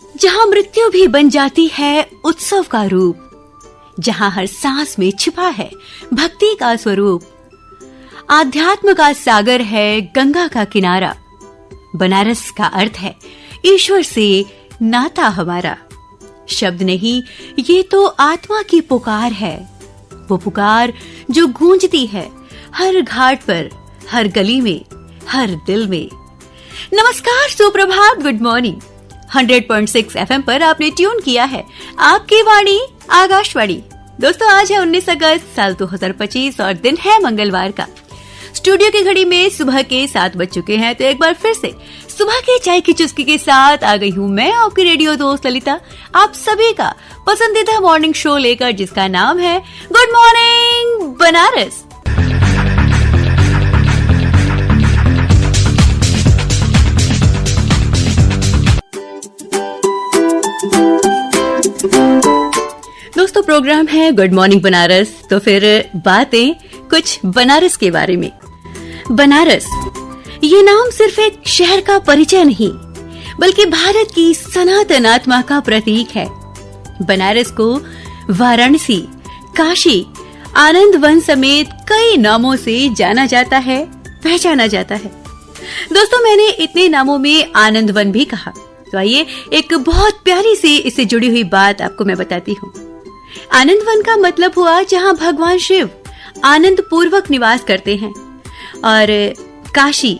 जहाँ मृत्यु भी बन जाती है उत्सव का रूप, जहाँ हर सांस में छिपा है भक्ति का स्वरूप, आध्यात्म का सागर है गंगा का किनारा, बनारस का अर्थ है ईश्वर से नाता हमारा। शब्द नहीं, ये तो आत्मा की पुकार है, वो पुकार जो गूंजती है हर घाट पर, हर गली में, हर दिल में। नमस्कार, सुप्रभात, गुड मॉर्निंग। 100.6 FM पर आपने ट्यून किया है आपकी वाणी आकाशवाणी। दोस्तों, आज है 19 अगस्त साल 2025 और दिन है मंगलवार का। स्टूडियो की घड़ी में सुबह के 7 बज चुके हैं, तो एक बार फिर से सुबह के चाय की चुस्की के साथ आ गई हूँ मैं, आपकी रेडियो दोस्त ललिता, आप सभी का पसंदीदा मॉर्निंग शो लेकर, जिसका नाम है गुड मॉर्निंग बनारस। दोस्तों, प्रोग्राम है गुड मॉर्निंग बनारस, तो फिर बातें कुछ बनारस के बारे में। बनारस ये नाम सिर्फ एक शहर का परिचय नहीं, बल्कि भारत की सनातन आत्मा का प्रतीक है। बनारस को वाराणसी, काशी, आनंद वन समेत कई नामों से जाना जाता है, पहचाना जाता है। दोस्तों, मैंने इतने नामों में आनंद वन भी कहा, तो आइए एक बहुत प्यारी सी इससे जुड़ी हुई बात आपको मैं बताती हूँ। आनंद वन का मतलब हुआ जहाँ भगवान शिव आनंद पूर्वक निवास करते हैं, और काशी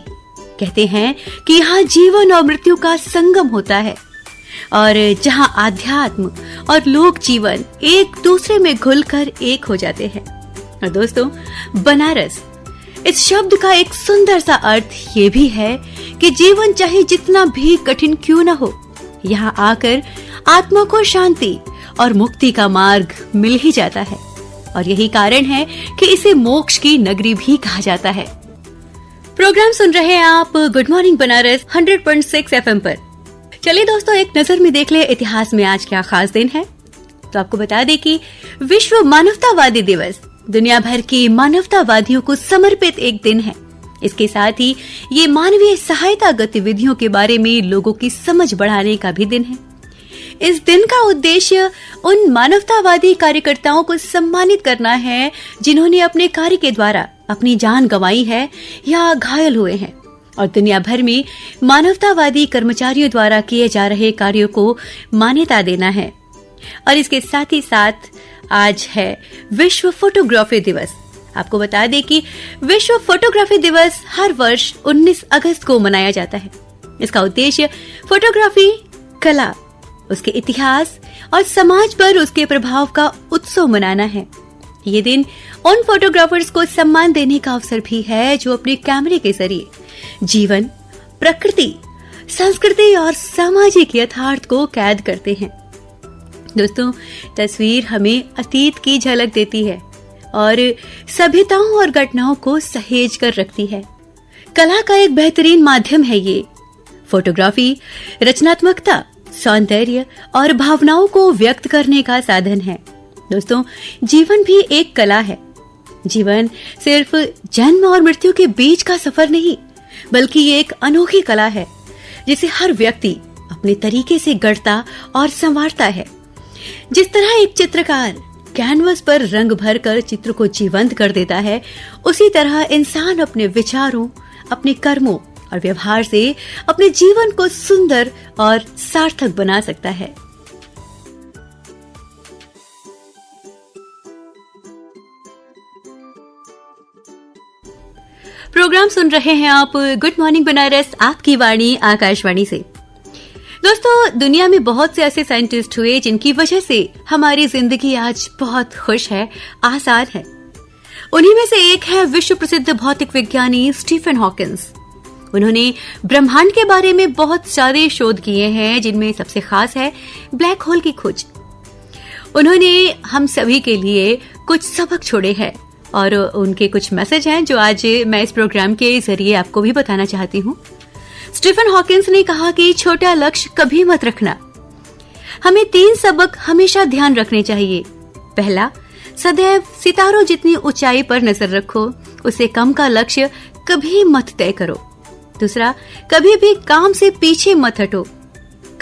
कहते हैं कि यहाँ जीवन और मृत्यु का संगम होता है, और जहाँ आध्यात्म और लोक जीवन एक दूसरे में घुलकर एक हो जाते हैं। और दोस्तों, बनारस इस शब्द का एक सुंदर सा अर्थ ये भी है कि जीवन चाहे जितना भी कठिन क्यों न हो, यहाँ आकर आत्मा को शांति और मुक्ति का मार्ग मिल ही जाता है। और यही कारण है कि इसे मोक्ष की नगरी भी कहा जाता है। प्रोग्राम सुन रहे हैं आप गुड मॉर्निंग बनारस 100.6 FM पर। चलिए दोस्तों, एक नजर में देख ले इतिहास में आज क्या खास दिन है। तो आपको बता दें कि विश्व मानवतावादी दिवस दुनिया भर की मानवतावादियों को समर्पित एक दिन है। इसके साथ ही ये मानवीय सहायता गतिविधियों के बारे में लोगों की समझ बढ़ाने का भी दिन है। इस दिन का उद्देश्य उन मानवतावादी कार्यकर्ताओं को सम्मानित करना है जिन्होंने अपने कार्य के द्वारा अपनी जान गंवाई है या घायल हुए हैं, और दुनिया भर में मानवतावादी कर्मचारियों द्वारा किए जा रहे कार्यों को मान्यता देना है। और इसके साथ ही साथ आज है विश्व फोटोग्राफी दिवस। आपको बता दें कि विश्व फोटोग्राफी दिवस हर वर्ष 19 अगस्त को मनाया जाता है। इसका उद्देश्य फोटोग्राफी कला, उसके इतिहास और समाज पर उसके प्रभाव का उत्सव मनाना है। ये दिन उन फोटोग्राफर्स को सम्मान देने का अवसर भी है जो अपने कैमरे के जरिए जीवन, प्रकृति, संस्कृति और सामाजिक यथार्थ को कैद करते हैं। दोस्तों, तस्वीर हमें अतीत की झलक देती है और सभ्यताओं और घटनाओं को सहेज कर रखती है। कला का एक बेहतरीन माध्यम है ये। फोटोग्राफी रचनात्मकता, सौंदर्य और भावनाओं को व्यक्त करने का साधन है। दोस्तों, जीवन भी एक कला है। जीवन सिर्फ जन्म और मृत्यु के बीच का सफर नहीं, बल्कि ये एक अनोखी कला है जिसे हर व्यक्ति अपने तरीके से गढ़ता और संवारता है। जिस तरह एक चित्रकार कैनवस पर रंग भरकर चित्र को जीवंत कर देता है, उसी तरह इंसान अपने विचारों, अपने कर्मों और व्यवहार से अपने जीवन को सुंदर और सार्थक बना सकता है। प्रोग्राम सुन रहे हैं आप गुड मॉर्निंग बनारस, आपकी वाणी आकाशवाणी से। दोस्तों, दुनिया में बहुत से ऐसे साइंटिस्ट हुए जिनकी वजह से हमारी जिंदगी आज बहुत खुश है, आसान है। उन्हीं में से एक है विश्व प्रसिद्ध भौतिक विज्ञानी स्टीफन हॉकिंस। उन्होंने ब्रह्मांड के बारे में बहुत सारे शोध किए हैं, जिनमें सबसे खास है ब्लैक होल की खोज। उन्होंने हम सभी के लिए कुछ सबक छोड़े हैं और उनके कुछ मैसेज हैं जो आज मैं इस प्रोग्राम के जरिए आपको भी बताना चाहती हूँ। स्टीफन हॉकिंस ने कहा कि छोटा लक्ष्य कभी मत रखना। हमें 3 सबक हमेशा ध्यान रखने चाहिए। पहला, सदैव सितारों जितनी ऊंचाई पर नजर रखो, उससे कम का लक्ष्य कभी मत तय करो। दूसरा, कभी भी काम से पीछे मत हटो,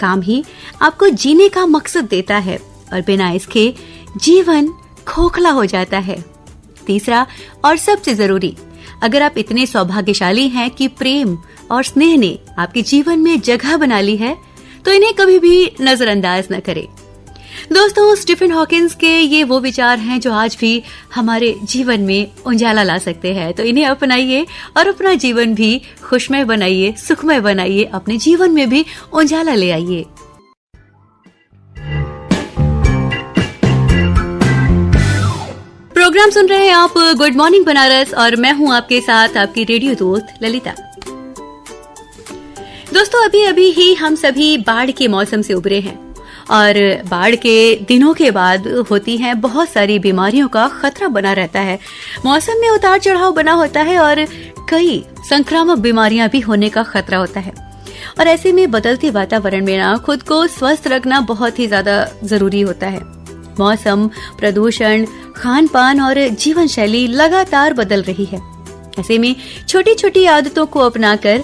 काम ही आपको जीने का मकसद देता है और बिना इसके जीवन खोखला हो जाता है। तीसरा और सबसे जरूरी, अगर आप इतने सौभाग्यशाली हैं कि प्रेम और स्नेह ने आपके जीवन में जगह बना ली है, तो इन्हें कभी भी नजरअंदाज न करें। दोस्तों, स्टीफन हॉकिंस के ये वो विचार हैं जो आज भी हमारे जीवन में उजाला ला सकते हैं। तो इन्हें अपनाइए और अपना जीवन भी खुशमय बनाइए, सुखमय बनाइए, अपने जीवन में भी उजाला ले आइए। प्रोग्राम सुन रहे हैं आप गुड मॉर्निंग बनारस और मैं हूं आपके साथ आपकी रेडियो दोस्त ललिता। दोस्तों, अभी अभी ही हम सभी बाढ़ के मौसम से उबरे हैं और बाढ़ के दिनों के बाद होती हैं बहुत सारी बीमारियों का खतरा बना रहता है। मौसम में उतार चढ़ाव बना होता है और कई संक्रामक बीमारियां भी होने का खतरा होता है। और ऐसे में बदलते वातावरण में ना खुद को स्वस्थ रखना बहुत ही ज्यादा जरूरी होता है। मौसम, प्रदूषण, खान पान और जीवन शैली लगातार बदल रही है। ऐसे में छोटी छोटी आदतों को अपनाकर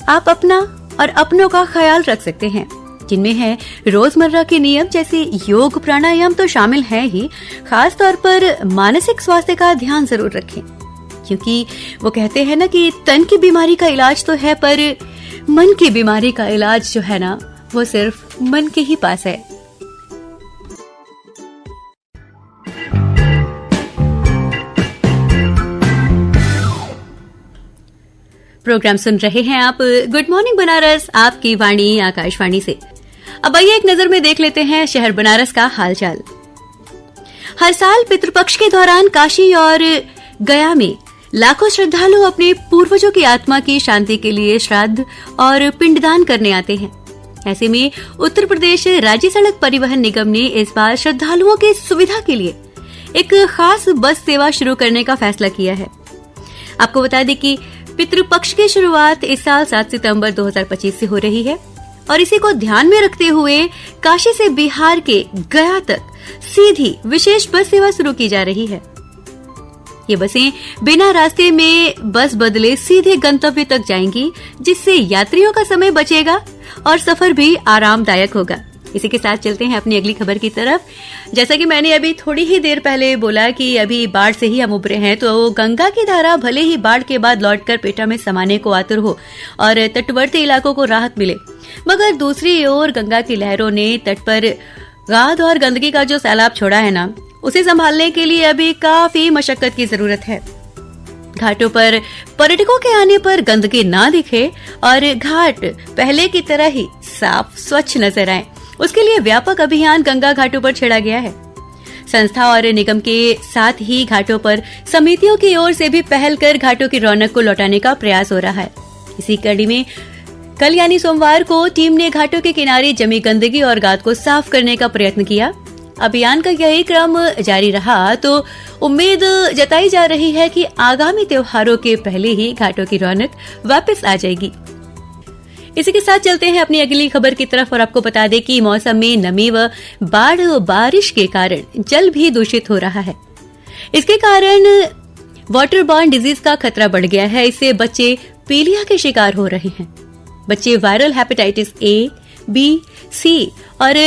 आप अपना और अपनों का ख्याल रख सकते हैं, जिनमें है रोजमर्रा के नियम जैसे योग, प्राणायाम तो शामिल है ही। खास तौर पर मानसिक स्वास्थ्य का ध्यान जरूर रखें, क्योंकि वो कहते हैं ना कि तन की बीमारी का इलाज तो है, पर मन की बीमारी का इलाज जो है ना वो सिर्फ मन के ही पास है। प्रोग्राम सुन रहे हैं आप गुड मॉर्निंग बनारस, आपकी वाणी आकाशवाणी से। अब आइए एक नजर में देख लेते हैं शहर बनारस का हालचाल। हर साल पितृपक्ष के दौरान काशी और गया में लाखों श्रद्धालु अपने पूर्वजों की आत्मा की शांति के लिए श्राद्ध और पिंडदान करने आते हैं। ऐसे में उत्तर प्रदेश राज्य सड़क परिवहन निगम ने इस बार श्रद्धालुओं की सुविधा के लिए एक खास बस सेवा शुरू करने का फैसला किया है। आपको बता दें कि पितृपक्ष की शुरुआत इस साल 7 सितंबर 2025 से हो रही है और इसी को ध्यान में रखते हुए काशी से बिहार के गया तक सीधी विशेष बस सेवा शुरू की जा रही है। ये बसें बिना रास्ते में बस बदले सीधे गंतव्य तक जाएंगी, जिससे यात्रियों का समय बचेगा और सफर भी आरामदायक होगा। इसी के साथ चलते हैं अपनी अगली खबर की तरफ। जैसा कि मैंने अभी थोड़ी ही देर पहले बोला कि अभी बाढ़ से ही हम उबरे हैं, तो गंगा की धारा भले ही बाढ़ के बाद लौटकर पेटा में समाने को आतुर हो और तटवर्ती इलाकों को राहत मिले, मगर दूसरी ओर गंगा की लहरों ने तट पर गाद और गंदगी का जो सैलाब छोड़ा है ना, उसे संभालने के लिए अभी काफी मशक्कत की जरूरत है। घाटों पर पर्यटकों के आने पर गंदगी ना दिखे और घाट पहले की तरह ही साफ स्वच्छ नजर आए, उसके लिए व्यापक अभियान गंगा घाटों पर छेड़ा गया है। संस्था और निगम के साथ ही घाटों पर समितियों की ओर से भी पहल कर घाटों की रौनक को लौटाने का प्रयास हो रहा है। इसी कड़ी में कल यानी सोमवार को टीम ने घाटों के किनारे जमी गंदगी और गाद को साफ करने का प्रयत्न किया। अभियान का यही क्रम जारी रहा तो उम्मीद जताई जा रही है कि आगामी त्योहारों के पहले ही घाटों की रौनक वापस आ जाएगी। इसी के साथ चलते हैं अपनी अगली खबर की तरफ और आपको बता दें कि मौसम में नमी व बाढ़ बारिश के कारण जल भी दूषित हो रहा है। इसके कारण वाटर बॉर्न डिजीज का खतरा बढ़ गया है। इससे बच्चे पीलिया के शिकार हो रहे हैं। बच्चे वायरल हेपेटाइटिस ए, बी, सी और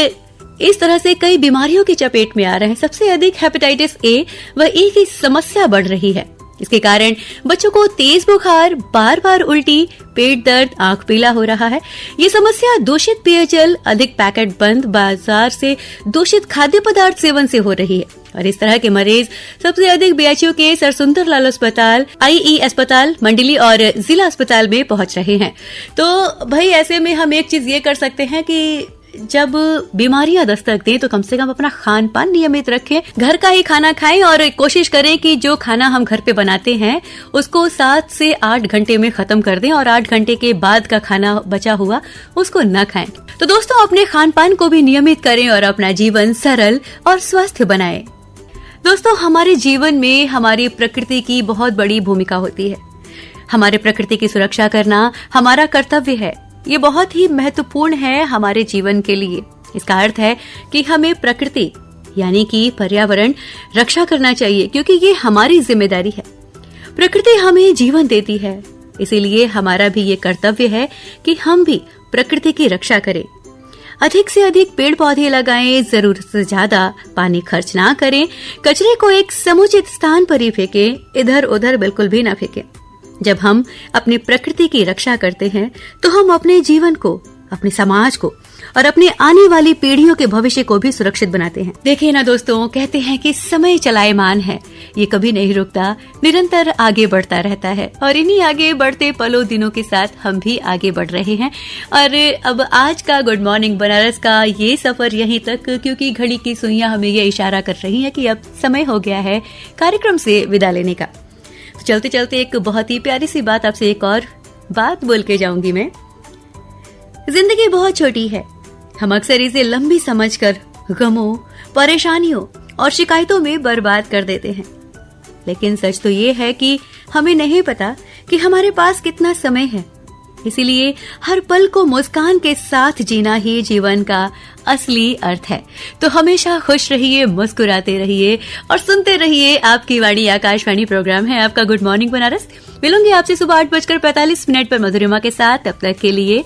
इस तरह से कई बीमारियों की चपेट में आ रहे हैं। सबसे अधिक हेपेटाइटिस ए व ई की समस्या बढ़ रही है। इसके कारण बच्चों को तेज बुखार, बार बार उल्टी, पेट दर्द, आंख पीला हो रहा है। ये समस्या दूषित पेयजल, अधिक पैकेट बंद बाजार से दूषित खाद्य पदार्थ सेवन से हो रही है और इस तरह के मरीज सबसे अधिक बीएचयू के सरसुंदर लाल अस्पताल, आईई अस्पताल, मंडली और जिला अस्पताल में पहुंच रहे हैं। तो भाई ऐसे में हम एक चीज ये कर सकते हैं कि जब बीमारियां दस्तक दें तो कम से कम अपना खान पान नियमित रखें, घर का ही खाना खाएं और कोशिश करें कि जो खाना हम घर पे बनाते हैं उसको 7 से 8 घंटे में खत्म कर दें और 8 घंटे के बाद का खाना बचा हुआ उसको न खाएं। तो दोस्तों, अपने खान पान को भी नियमित करें और अपना जीवन सरल और स्वस्थ बनाएं। दोस्तों, हमारे जीवन में हमारी प्रकृति की बहुत बड़ी भूमिका होती है। हमारे प्रकृति की सुरक्षा करना हमारा कर्तव्य है। ये बहुत ही महत्वपूर्ण है हमारे जीवन के लिए। इसका अर्थ है कि हमें प्रकृति यानी कि पर्यावरण रक्षा करना चाहिए, क्योंकि ये हमारी जिम्मेदारी है। प्रकृति हमें जीवन देती है, इसीलिए हमारा भी ये कर्तव्य है कि हम भी प्रकृति की रक्षा करें। अधिक से अधिक पेड़ पौधे लगाएं, जरूरत से ज्यादा पानी खर्च ना करें, कचरे को एक समुचित स्थान पर ही फेंकें, इधर उधर बिल्कुल भी ना फेंकें। जब हम अपनी प्रकृति की रक्षा करते हैं तो हम अपने जीवन को, अपने समाज को और अपने आने वाली पीढ़ियों के भविष्य को भी सुरक्षित बनाते हैं। देखिए ना दोस्तों, कहते हैं कि समय चलायमान है, ये कभी नहीं रुकता, निरंतर आगे बढ़ता रहता है और इन्हीं आगे बढ़ते पलों दिनों के साथ हम भी आगे बढ़ रहे हैं। और अब आज का गुड मॉर्निंग बनारस का ये सफर यहीं तक, क्योंकि घड़ी की सुइयां हमें ये इशारा कर रही है कि अब समय हो गया है कार्यक्रम से विदा लेने का। तो चलते चलते एक बहुत ही प्यारी सी बात आपसे एक और बात बोल के जाऊंगी मैं। जिंदगी बहुत छोटी है, हम अक्सर इसे लंबी समझकर गमों, परेशानियों और शिकायतों में बर्बाद कर देते हैं। लेकिन सच तो ये है कि हमें नहीं पता कि हमारे पास कितना समय है। इसीलिए हर पल को मुस्कान के साथ जीना ही जीवन का असली अर्थ है। तो हमेशा खुश रहिए, मुस्कुराते रहिए और सुनते रहिए आपकी वाणी आकाशवाणी। प्रोग्राम है आपका गुड मॉर्निंग बनारस। मिलूंगी आपसे सुबह 8:45 पर मधुरिमा के साथ। तब तक के लिए